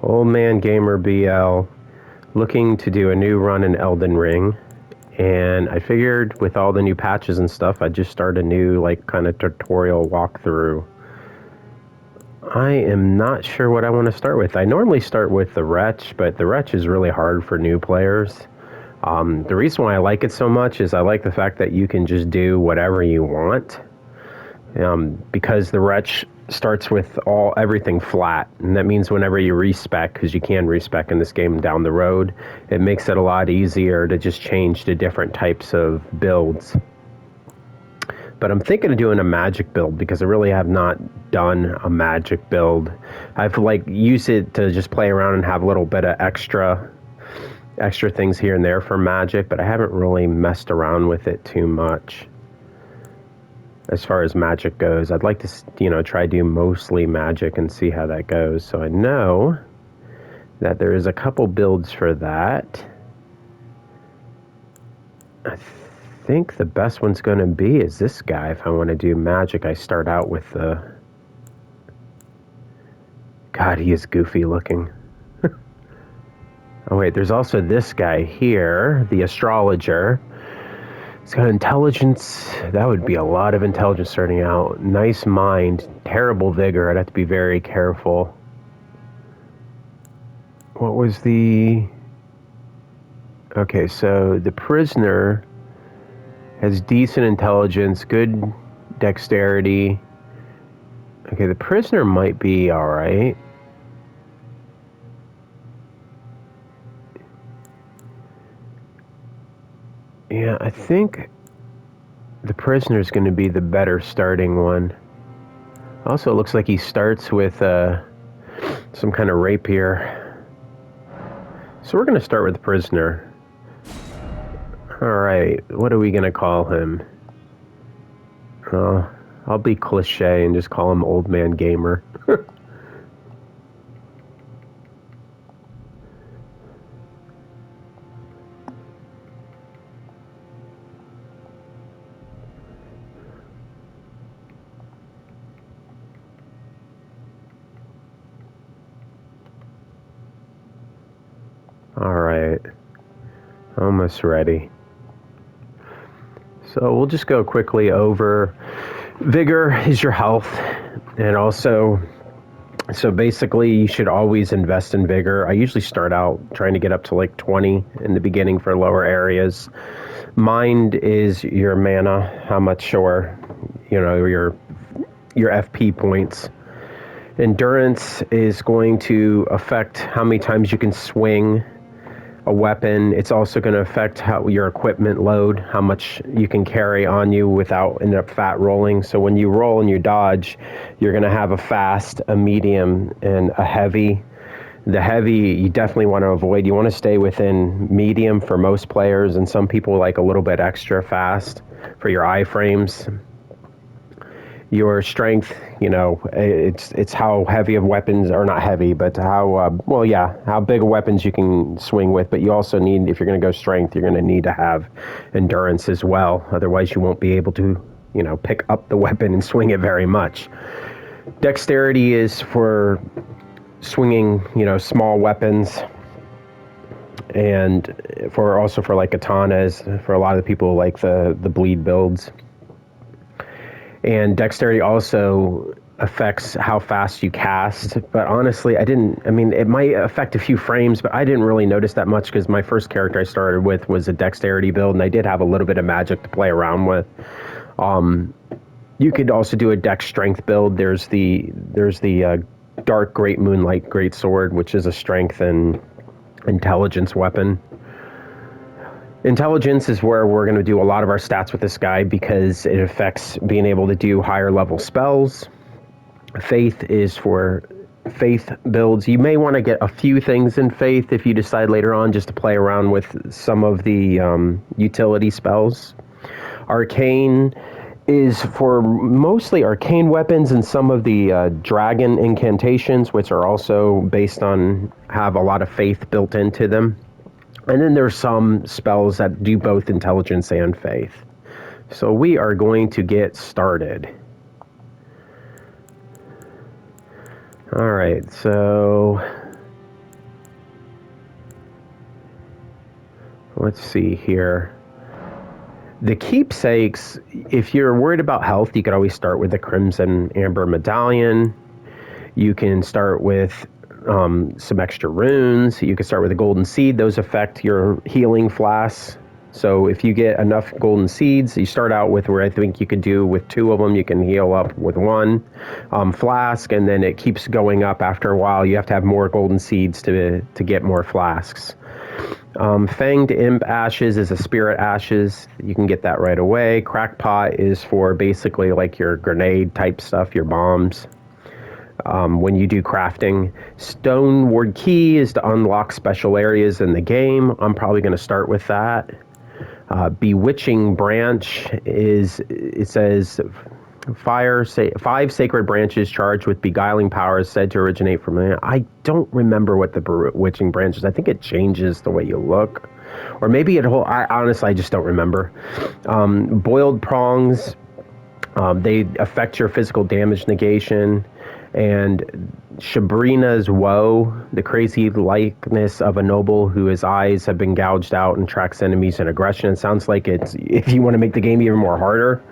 Old Man Gamer BL, looking to do a new run in Elden Ring, and I figured with all the new patches and stuff, I'd just start a new, like, kind of tutorial walkthrough. I am not sure what I want to start with. I normally start with the Wretch, but the Wretch is really hard for new players. The reason why I like it so much is I like the fact that you can just do whatever you want. Because the Wretch starts with everything flat, and that means whenever you respec, because you can respec in this game down the road, it makes it a lot easier to just change to different types of builds. But I'm thinking of doing a magic build because I really have not done a magic build. I've used it to just play around and have a little bit of extra things here and there for magic, but I haven't really messed around with it too much. As far as magic goes, I'd like to, try do mostly magic and see how that goes. So I know that there is a couple builds for that. I think the best one's going to be is this guy. If I want to do magic, I start out with the... God, he is goofy looking. Oh wait, there's also this guy here, the astrologer. It's got intelligence. That would be a lot of intelligence starting out. Nice mind. Terrible vigor. I'd have to be very careful. What was the... Okay, so the prisoner has decent intelligence, good dexterity. Okay, the prisoner might be alright. Yeah, I think the prisoner is going to be the better starting one. Also, it looks like he starts with some kind of rapier. So we're going to start with the prisoner. Alright, what are we going to call him? I'll be cliche and just call him Old Man Gamer. Alright, almost ready. So we'll just go quickly over vigor is your health, and also, so basically you should always invest in vigor. I usually start out trying to get up to like 20 in the beginning for lower areas. Mind is your mana, how much your FP points. Endurance is going to affect how many times you can swing a weapon. It's also going to affect how your equipment load, how much you can carry on you without ending up fat rolling. So when you roll and you dodge, you're going to have a fast, a medium, and a heavy. The heavy you definitely want to avoid. You want to stay within medium for most players, and some people like a little bit extra fast for your iframes. Your strength, it's how heavy of weapons, or not heavy, but how big of weapons you can swing with. But you also need, if you're going to go strength, you're going to need to have endurance as well. Otherwise, you won't be able to, pick up the weapon and swing it very much. Dexterity is for swinging, small weapons, and for like katanas, for a lot of the people like the bleed builds. And dexterity also affects how fast you cast, but honestly, it might affect a few frames, but I didn't really notice that much because my first character I started with was a dexterity build, and I did have a little bit of magic to play around with. You could also do a dex strength build. There's the Dark Great Moonlight Great Sword, which is a strength and intelligence weapon. Intelligence is where we're going to do a lot of our stats with this guy because it affects being able to do higher level spells. Faith is for faith builds. You may want to get a few things in faith if you decide later on just to play around with some of the utility spells. Arcane is for mostly arcane weapons and some of the dragon incantations, which are also based on, have a lot of faith built into them. And then there's some spells that do both intelligence and faith. So we are going to get started. All right, so let's see here. The keepsakes, if you're worried about health, you could always start with the Crimson Amber Medallion. You can start with some extra runes. You can start with a golden seed. Those affect your healing flasks. So if you get enough golden seeds, you start out with where I think you could do with 2 of them. You can heal up with 1 flask, and then it keeps going up after a while. You have to have more golden seeds to get more flasks. Fanged Imp Ashes is a Spirit Ashes. You can get that right away. Crackpot is for basically like your grenade type stuff, your bombs. When you do crafting. Stone Ward Key is to unlock special areas in the game. I'm probably going to start with that. Bewitching Branch is, it says, 5 sacred branches charged with beguiling powers said to originate from it. I don't remember what the bewitching branch is. I think it changes the way you look. Or maybe honestly, I just don't remember. Boiled Prongs, they affect your physical damage negation. And Shabrina's Woe, the crazy likeness of a noble whose eyes have been gouged out and tracks enemies in aggression. It sounds like it's, if you want to make the game even more harder.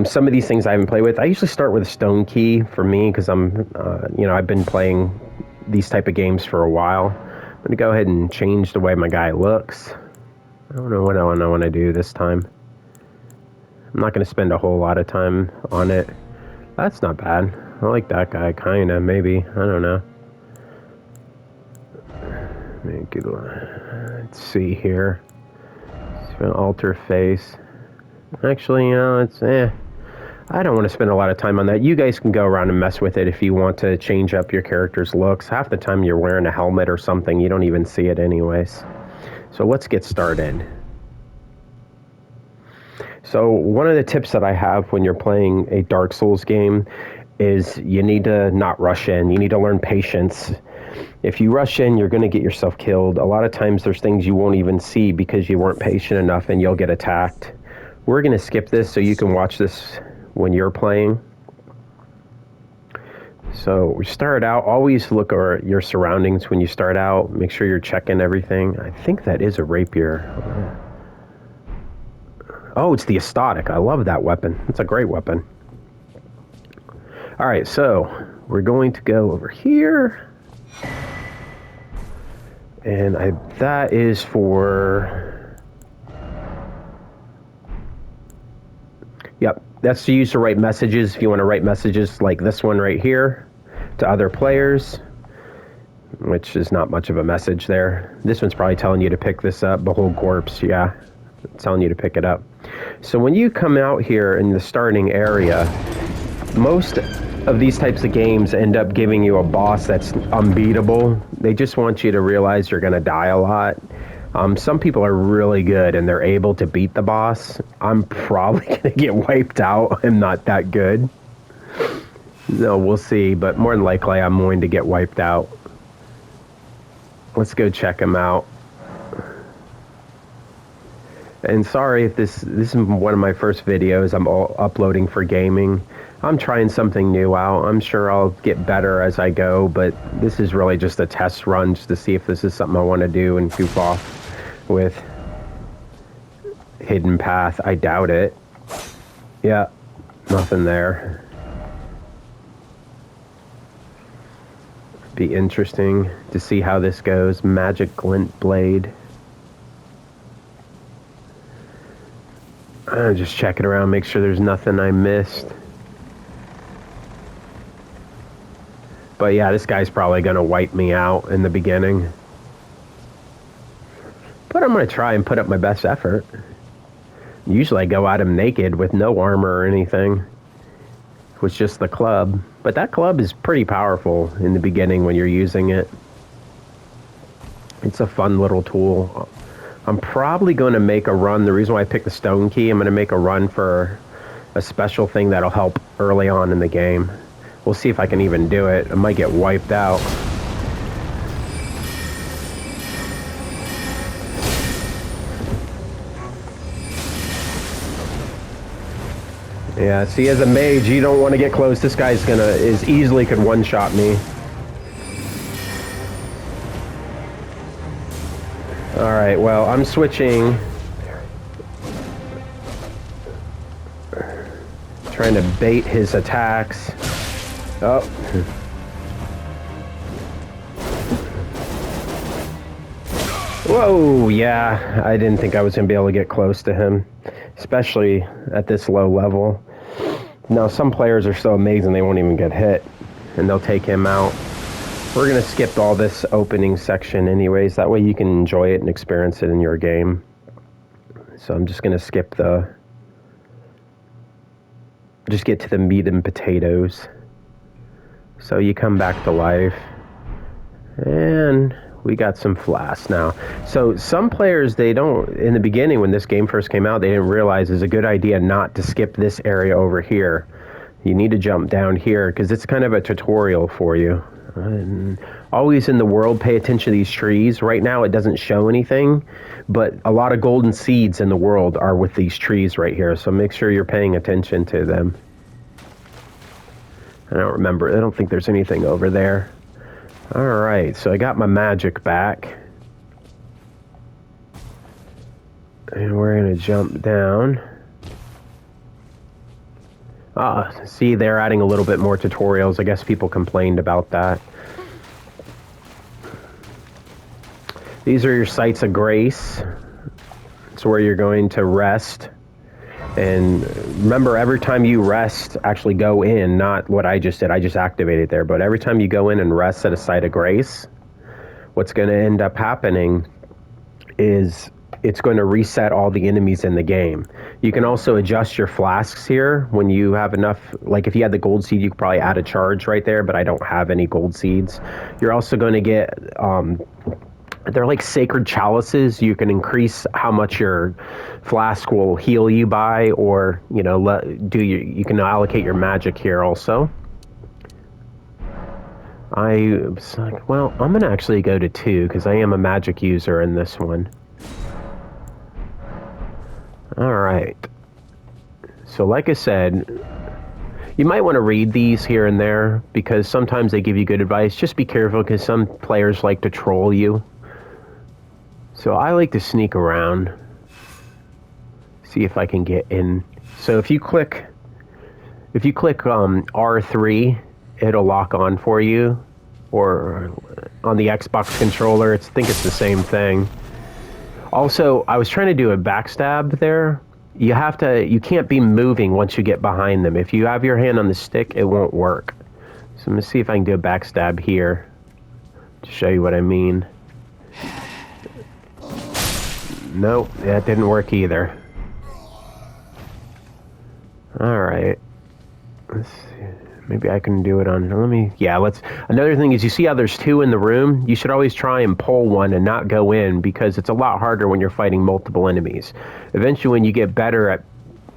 Some of these things I haven't played with. I usually start with a Stone Key for me because I've been playing these type of games for a while. I'm going to go ahead and change the way my guy looks. I don't know what I want to do this time. I'm not going to spend a whole lot of time on it. That's not bad. I like that guy, kinda, maybe. I don't know. Let's see here. Alter face. Actually, it's I don't want to spend a lot of time on that. You guys can go around and mess with it if you want to change up your character's looks. Half the time you're wearing a helmet or something, you don't even see it anyways. So let's get started. So one of the tips that I have when you're playing a Dark Souls game is you need to not rush in. You need to learn patience. If you rush in, you're going to get yourself killed. A lot of times there's things you won't even see because you weren't patient enough and you'll get attacked. We're going to skip this so you can watch this when you're playing. So we start out, always look at your surroundings when you start out. Make sure you're checking everything. I think that is a rapier. Oh, it's the Astotic. I love that weapon. It's a great weapon. All right, so we're going to go over here. And that is for... Yep, that's to use to write messages. If you want to write messages like this one right here to other players, which is not much of a message there. This one's probably telling you to pick this up. Behold Corpse, yeah. It's telling you to pick it up. So when you come out here in the starting area, most of these types of games end up giving you a boss that's unbeatable. They just want you to realize you're going to die a lot. Some people are really good and they're able to beat the boss. I'm probably going to get wiped out. I'm not that good. No, we'll see, but more than likely I'm going to get wiped out. Let's go check him out. And sorry if this is one of my first videos I'm uploading for gaming. I'm trying something new out. I'm sure I'll get better as I go, but this is really just a test run just to see if this is something I want to do and goof off with. Hidden path, I doubt it. Yeah, nothing there. Be interesting to see how this goes. Magic Glint Blade. I'm just checking around, make sure there's nothing I missed. But yeah, this guy's probably going to wipe me out in the beginning. But I'm going to try and put up my best effort. Usually I go at him naked with no armor or anything. With just the club. But that club is pretty powerful in the beginning when you're using it. It's a fun little tool. I'm probably going to make a run. The reason why I picked the Stone Key, I'm going to make a run for a special thing that'll help early on in the game. We'll see if I can even do it. I might get wiped out. Yeah, see, as a mage, you don't want to get close. This guy's easily could one-shot me. Alright, well, I'm switching. Trying to bait his attacks. Oh. Whoa, yeah. I didn't think I was going to be able to get close to him. Especially at this low level. Now, some players are so amazing they won't even get hit. And they'll take him out. We're going to skip all this opening section anyways. That way you can enjoy it and experience it in your game. So I'm just going to skip the... Just get to the meat and potatoes. So you come back to life. And we got some flasks now. So some players, they don't... In the beginning, when this game first came out, they didn't realize it's a good idea not to skip this area over here. You need to jump down here because it's kind of a tutorial for you. And always in the world, pay attention to these trees. Right now, it doesn't show anything, but a lot of golden seeds in the world are with these trees right here. So make sure you're paying attention to them. I don't remember. I don't think there's anything over there. All right, so I got my magic back. And we're going to jump down. See, they're adding a little bit more tutorials. I guess people complained about that. These are your sites of grace. It's where you're going to rest. And remember, every time you rest, actually go in, not what I just did. I just activated there. But every time you go in and rest at a site of grace, what's going to end up happening is it's going to reset all the enemies in the game. You can also adjust your flasks here when you have enough. Like if you had the gold seed, you could probably add a charge right there, but I don't have any gold seeds. You're also going to get, they're like sacred chalices. You can increase how much your flask will heal you by, or, you know, you can allocate your magic here also. I was like, well, I'm going to actually go to 2 because I am a magic user in this one. All right. So like I said, you might want to read these here and there because sometimes they give you good advice. Just be careful because some players like to troll you. So I like to sneak around, see if I can get in. So if you click R3, it'll lock on for you, or on the Xbox controller, I think it's the same thing. Also, I was trying to do a backstab there. You can't be moving once you get behind them. If you have your hand on the stick, it won't work. So I'm gonna see if I can do a backstab here to show you what I mean. Nope, that didn't work either. Alright. Let's see. Maybe I can do it on... Another thing is, you see how there's 2 in the room? You should always try and pull one and not go in, because it's a lot harder when you're fighting multiple enemies. Eventually, when you get better at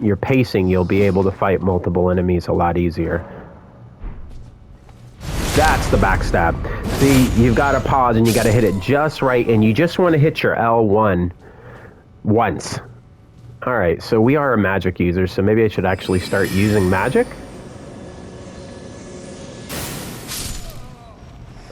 your pacing, you'll be able to fight multiple enemies a lot easier. That's the backstab. See, you've got to pause and you got to hit it just right, and you just want to hit your L1 once. Alright, so we are a magic user, so maybe I should actually start using magic?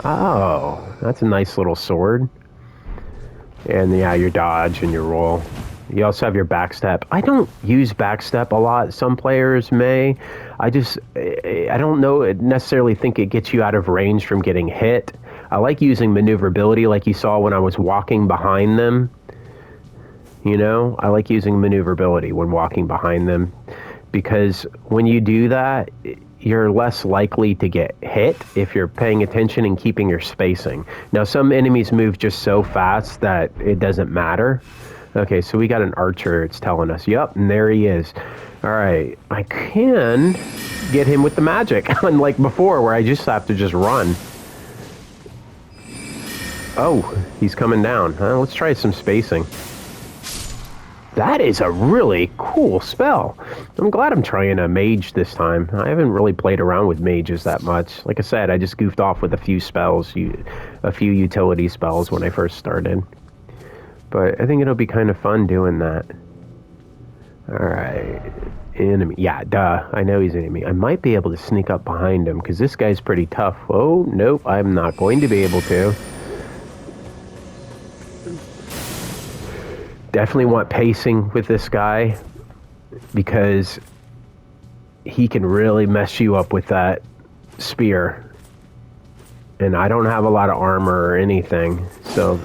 Oh, that's a nice little sword. And yeah, your dodge and your roll. You also have your backstep. I don't use backstep a lot. Some players may. I don't necessarily think it gets you out of range from getting hit. I like using maneuverability like you saw when I was walking behind them. You know, I like using maneuverability when walking behind them, because when you do that, you're less likely to get hit if you're paying attention and keeping your spacing. Now, some enemies move just so fast that it doesn't matter. Okay, so we got an archer, it's telling us. Yep, and there he is. All right, I can get him with the magic, unlike before where I just have to just run. Oh, he's coming down. Let's try some spacing. That is a really cool spell. I'm glad I'm trying a mage this time. I haven't really played around with mages that much. Like I said, I just goofed off with a few spells, a few utility spells when I first started. But I think it'll be kind of fun doing that. Alright. Enemy. Yeah, duh. I know he's an enemy. I might be able to sneak up behind him because this guy's pretty tough. Oh, nope. I'm not going to be able to. Definitely want pacing with this guy because he can really mess you up with that spear. And I don't have a lot of armor or anything, so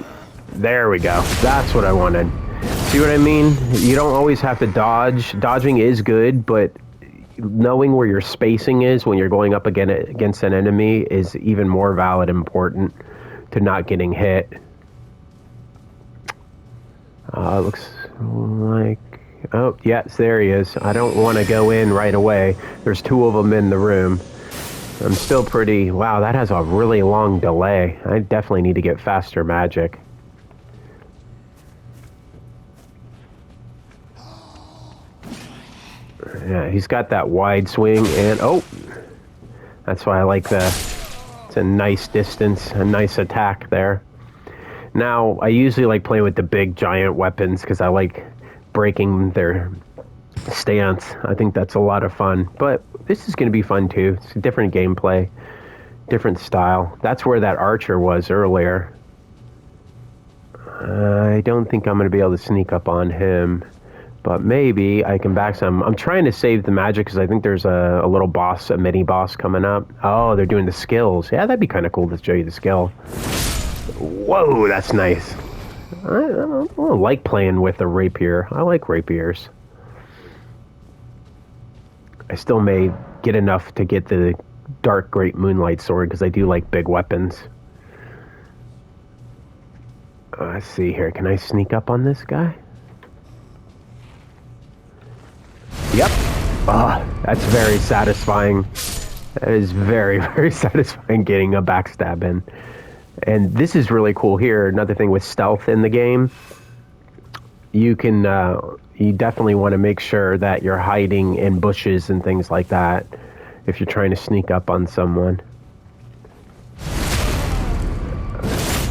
there we go. That's what I wanted. See what I mean? You don't always have to dodge. Dodging is good, but knowing where your spacing is when you're going up against an enemy is even more valid and important to not getting hit. Looks like... Oh, yes, there he is. I don't want to go in right away. There's two of them in the room. I'm still pretty... Wow, that has a really long delay. I definitely need to get faster magic. Yeah, he's got that wide swing and... Oh! That's why I like the... It's a nice distance, a nice attack there. Now, I usually like playing with the big giant weapons because I like breaking their stance. I think that's a lot of fun. But this is going to be fun too. It's a different gameplay, different style. That's where that archer was earlier. I don't think I'm going to be able to sneak up on him. But maybe I can back some. I'm trying to save the magic because I think there's a little boss, a mini boss coming up. Oh, they're doing the skills. Yeah, that'd be kind of cool to show you the skill. Whoa, that's nice. I don't like playing with a rapier. I like rapiers. I still may get enough to get the dark great moonlight sword because I do like big weapons. Let's see here. Can I sneak up on this guy? Yep. Oh, that's very satisfying. That is very, very satisfying getting a backstab in. And this is really cool here. Another thing with stealth in the game, you can, you definitely want to make sure that you're hiding in bushes and things like that if you're trying to sneak up on someone.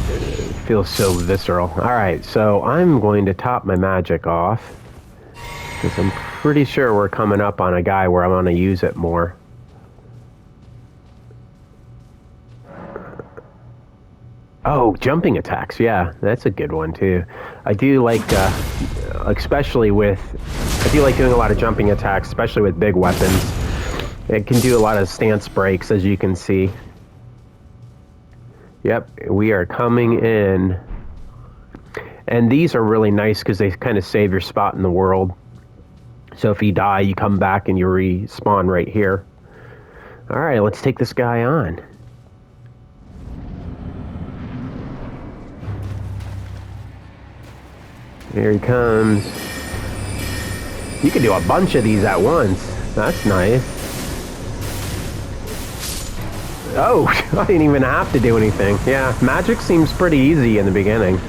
It feels so visceral. All right, so I'm going to top my magic off because I'm pretty sure we're coming up on a guy where I want to use it more. Oh, jumping attacks. Yeah, that's a good one too. I do like, especially with, I do like doing a lot of jumping attacks, especially with big weapons. It can do a lot of stance breaks, as you can see. Yep, we are coming in. And these are really nice because they kind of save your spot in the world. So if you die, you come back and you respawn right here. All right, let's take this guy on. Here he comes. You can do a bunch of these at once. That's nice. Oh, I didn't even have to do anything. Yeah, magic seems pretty easy in the beginning.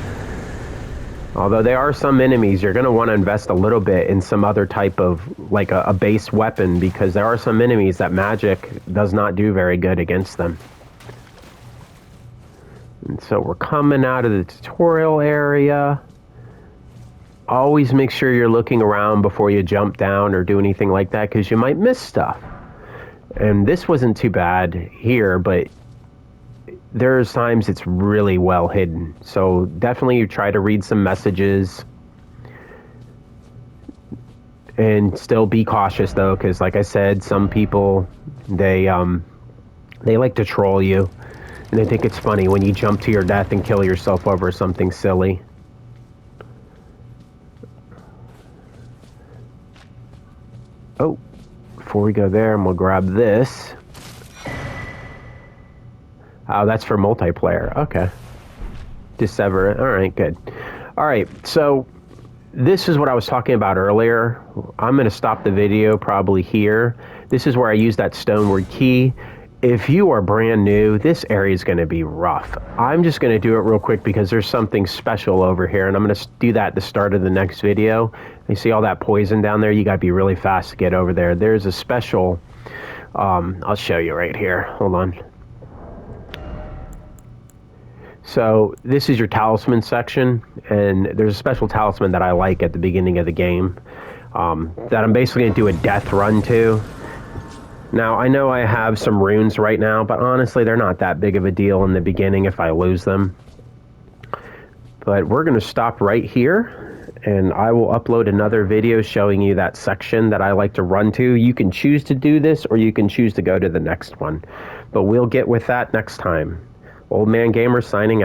Although there are some enemies, you're going to want to invest a little bit in some other type of, like a base weapon, because there are some enemies that magic does not do very good against them. And so we're coming out of the tutorial area. Always make sure you're looking around before you jump down or do anything like that, because you might miss stuff. And this wasn't too bad here, but there's times it's really well hidden. So definitely you try to read some messages. And still be cautious though, because like I said, some people, they like to troll you. And they think it's funny when you jump to your death and kill yourself over something silly. Oh, before we go there, I'm going to grab this. Oh, that's for multiplayer. Okay. Dissever it. All right, good. All right, so this is what I was talking about earlier. I'm going to stop the video probably here. This is where I use that stoneward key. If you are brand new, this area is going to be rough. I'm just going to do it real quick because there's something special over here, and I'm going to do that at the start of the next video. You see all that poison down there? You got to be really fast to get over there. There's a special, I'll show you right here. Hold on. So this is your talisman section, and there's a special talisman that I like at the beginning of the game that I'm basically going to do a death run to. Now, I know I have some runes right now, but honestly, they're not that big of a deal in the beginning if I lose them. But we're going to stop right here, and I will upload another video showing you that section that I like to run to. You can choose to do this, or you can choose to go to the next one, but we'll get with that next time. Old Man Gamer signing out.